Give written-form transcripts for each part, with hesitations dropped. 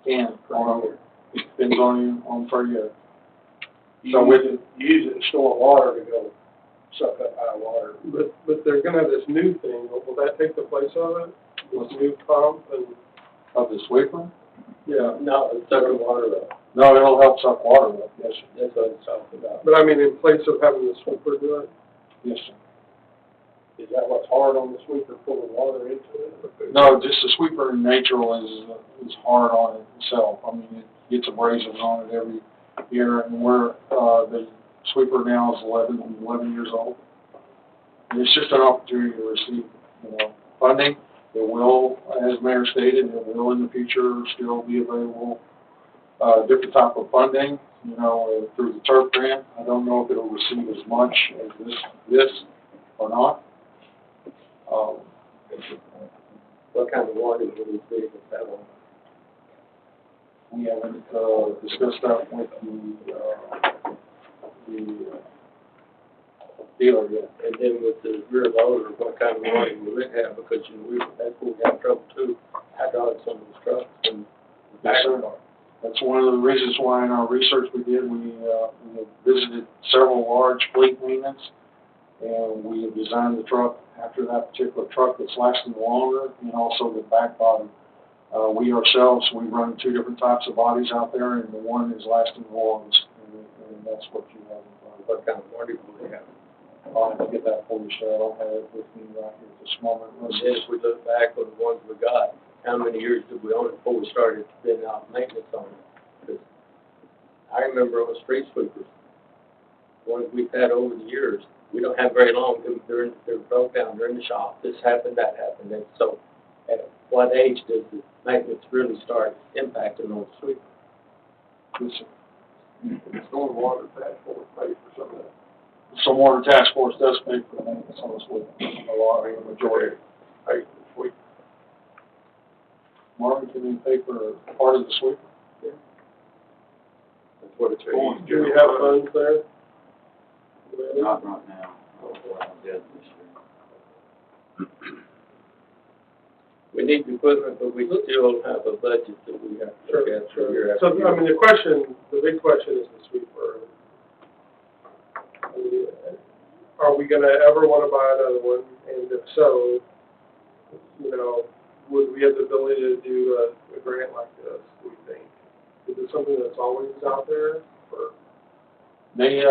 Can, it depends on per year. You use it to store water to go suck up high water. But they're gonna have this new thing, will that take the place of it? This new pump and? Of the sweeper? Yeah. No, it's sucking water up. No, it'll help suck water up, yes, sir. That's what it's talking about. But I mean, in place of having the sweeper do it? Yes, sir. Is that what's hard on the sweeper, pulling water into it? No, just the sweeper in nature is hard on it itself. I mean, it gets abrasions on it every year, and the sweeper now is 11 years old. And it's just an opportunity to receive, funding. It will, as Mayor stated, it will in the future still be available, different type of funding, through the TURP grant. I don't know if it'll receive as much as this or not. What kind of water will these vehicles have on? We haven't discussed that with the dealer yet. And then with the rear loader, what kind of water will it have? Because, that's where we got trouble too, hydraulics on those trucks and Yes, sir. That's one of the reasons why in our research we did, we visited several large fleet maintenance, and we have designed the truck after that particular truck that's lasting longer, and also the back body. We ourselves, we run two different types of bodies out there, and the one is lasting the longest, and that's what you have. what kind of water will they have? I'll have to get that for you, sir. I don't have it with me right here at this moment. And then if we look back on the ones we got, how many years did we own it before we started spending out maintenance on it? 'Cause I remember on the street sweepers, ones we've had over the years, we don't have very long, they're broke down, they're in the shop, this happened, that happened, and so at what age does the maintenance really start impacting on the sweeper? Yes, sir. Stormwater task force pay for some of that. Stormwater Task Force does pay for the maintenance on this week, a lot, the majority. Pay for the sweeper. Marvin, can you pay for part of the sweeper? That's what it's for. Do we have funds there? Not right now. I did this year. We need the equipment, but we still have a budget that we have to look at year So, after year. I mean, the big question is the sweeper. I mean, are we gonna ever wanna buy another one? And if so, would we have the ability to do a grant like this, do we think? Is it something that's always out there, or? They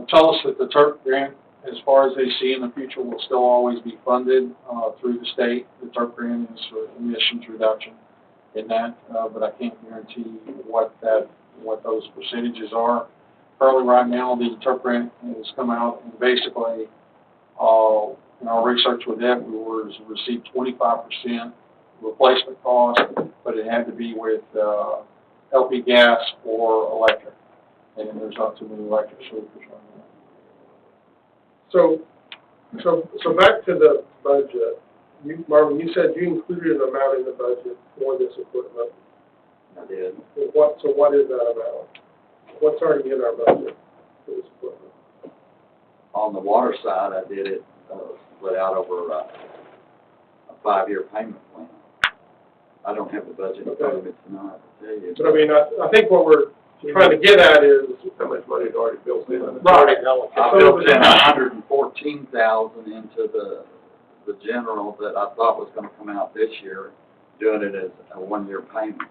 tell us that the TURP grant, as far as they see in the future, will still always be funded through the state. The TURP grant is for emissions reduction in that, but I can't guarantee what those percentages are. Currently, right now, the TURP grant has come out, and basically, in our research with them, we received 25% replacement cost, but it had to be with LP gas or electric, and there's not too many electric sweepers right now. So back to the budget. Marvin, you said you included an amount in the budget for this equipment. I did. So what is that amount? What's already in our budget for this equipment? On the water side, I did it split out over a 5-year payment plan. I don't have the budget in front of me tonight to tell you. But I mean, I think what we're trying to get at is How much money is already built in? Right. I built in $114,000 into the general that I thought was going to come out this year, doing it as a 1-year payment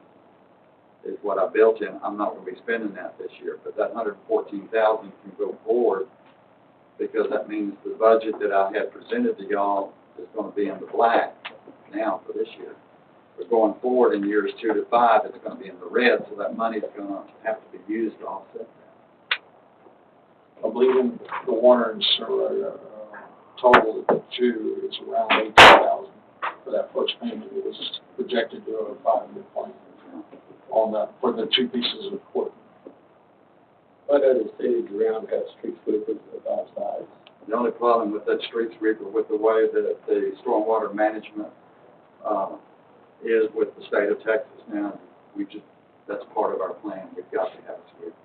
is what I built in. I'm not going to be spending that this year, but that $114,000 can go forward because that means the budget that I had presented to y'all is going to be in the black now for this year. But going forward in years 2 to 5, it's going to be in the red, so that money is going to have to be used to offset that. I believe in the water and sewer total of the two is around $18,000 for that first payment. It was projected to a 5-year plan for the two pieces of equipment. What other cities around have street sweepers of our size? The only problem with that street sweeper, with the way that the stormwater management is with the state of Texas now, that's part of our plan. We've got to have a sweeper.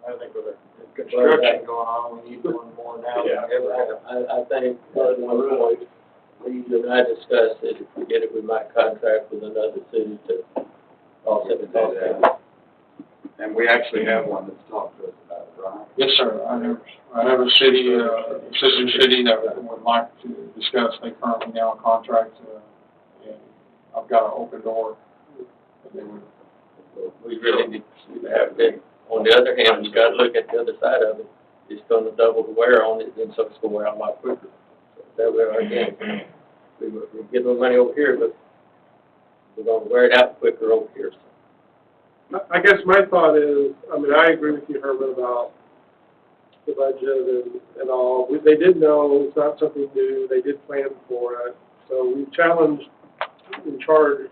I think with the construction going on, we need one more now than ever have. I think one point, you and I discussed that if we did it, we might contract with another city to offset the cost. And we actually have one that's talked to us about it, right? Yes, sir. I have a city, sister city that would like to discuss. They currently now contract, and I've got an open door. that they would. We really need to have it. On the other hand, you gotta look at the other side of it. It's gonna double the wear on it, and so it's gonna wear out a lot quicker. So that way, again, we're getting the money over here, but we're gonna wear it out quicker over here. I guess my thought is, I mean, I agree with you, Herman, about the budget and all. They did know it's not something new, they did plan for it. So we challenged and charged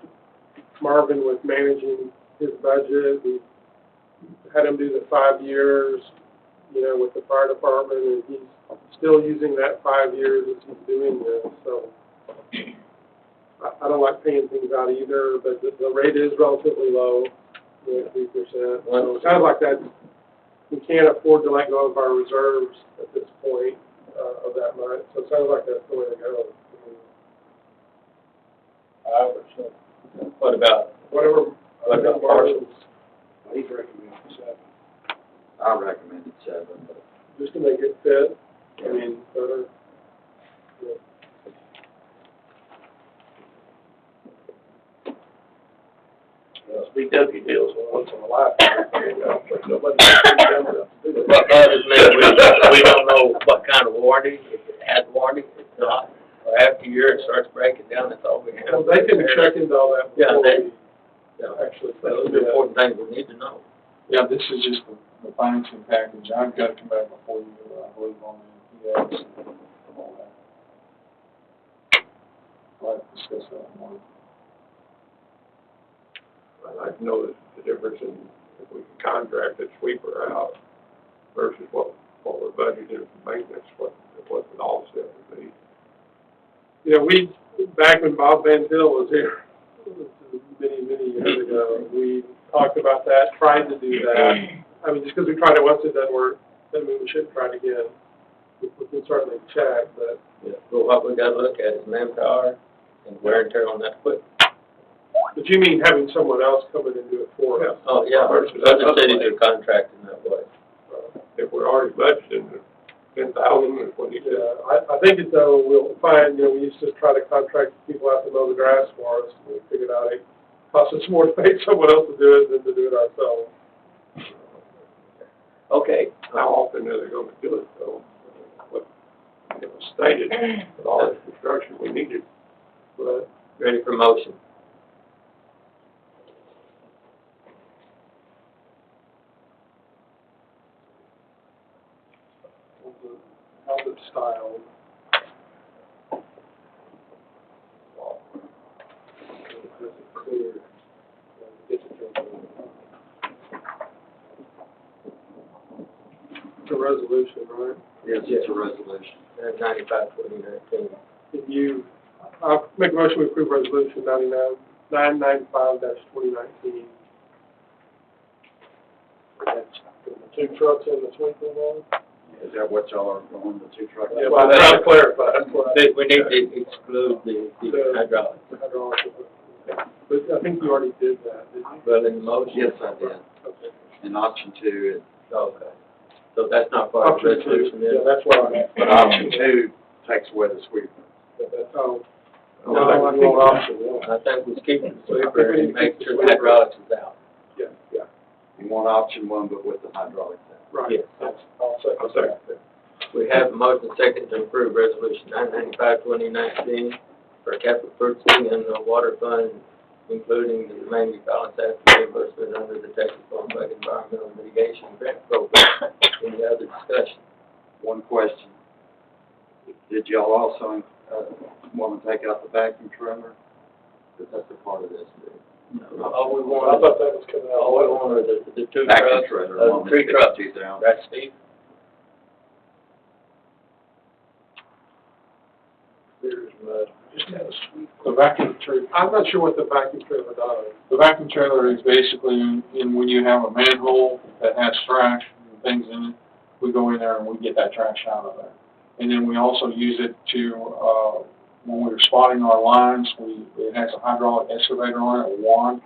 Marvin with managing his budget. We had him do the 5 years, with the fire department, and he's still using that 5 years as he's doing this. So I don't like paying things out either, but the rate is relatively low, 3%. So it sounds like that we can't afford to let go of our reserves at this point of that much. So it sounds like that's the way to go. What about, Whatever Parsons? he's recommending, 7. I recommended 7, but Just to make it fit, I mean, better. BW deals once in a lifetime. Nobody What bothers me, we don't know what kind of warranty, if it has warranty, if it's not, or after a year it starts breaking down, that's all we have. Well, they can check into all that Yeah, before Yeah, we actually. those are the important things we need to know. Yeah, this is just the financing package. I've got to come back before you, I believe, on the EPS and all that. I'll have to discuss that more. I'd like to know the difference in if we can contract a sweeper out versus what we're budgeting for maintenance, what the offset would be. Back when Bob Van Til was here, many years ago, we talked about that, tried to do that. I mean, just because we tried it once, it doesn't work, doesn't mean we shouldn't try it again. We can certainly check, but. Yeah, but what we gotta look at is manpower and wear and tear on that equipment. But you mean having someone else come in and do it for us? Oh, yeah, other cities are contracting that way. If we're already budgeting 10,000, if we need to. Yeah, I think it though, we'll find, we used to try to contract people out to mow the grass for us, and we figured out it costs us more to pay someone else to do it than to do it ourselves. Okay. How often are they gonna do it, though? What, it was stated, with all this construction we needed. But Ready for motion? how's it styled? Is it clear? It's a resolution, right? yes, it's a resolution. 95-2019. If you, I'll make a motion to approve resolution 995-2019. The 2 trucks and the sweeper one? Is that what y'all are going, the 2 trucks? Yeah, well, I'm trying to clarify, that's what We need to exclude the hydraulic. the hydraulic equipment. But I think you already did that, didn't you? Well, in the motion? Yes, I did. Okay. In option 2, Okay. So that's not part of the Option 2, resolution, is yeah, it? that's what I. but option 2 takes away the sweeper. Oh. No, I think option 1. I think we keep the sweeper and make sure the hydraulics is out. Yeah, yeah, You want option 1, but with the hydraulics out. right. Yes. I'll second that. We have a motion second to approve resolution 995-2019 for capital purchasing in the water fund, including the remaining balance after reimbursement under the Texas Farmland Environmental Mitigation Grant Program. Any other discussion? One question. Did y'all also want to take out the vacuum trailer? Because that's a part of this, too. All we I want, thought that was coming out. all we want are the 2 Vacuum trucks, trailer, 3 trucks. 52,000. Right, Steve? There's mud. Just had a sweep. The vacuum trailer, I'm not sure what the vacuum trailer does. the vacuum trailer is basically in when you have a manhole that has trash and things in it, we go in there and we get that trash out of there. And then we also use it to, when we're spotting our lines, it has a hydraulic excavator on it, a wand,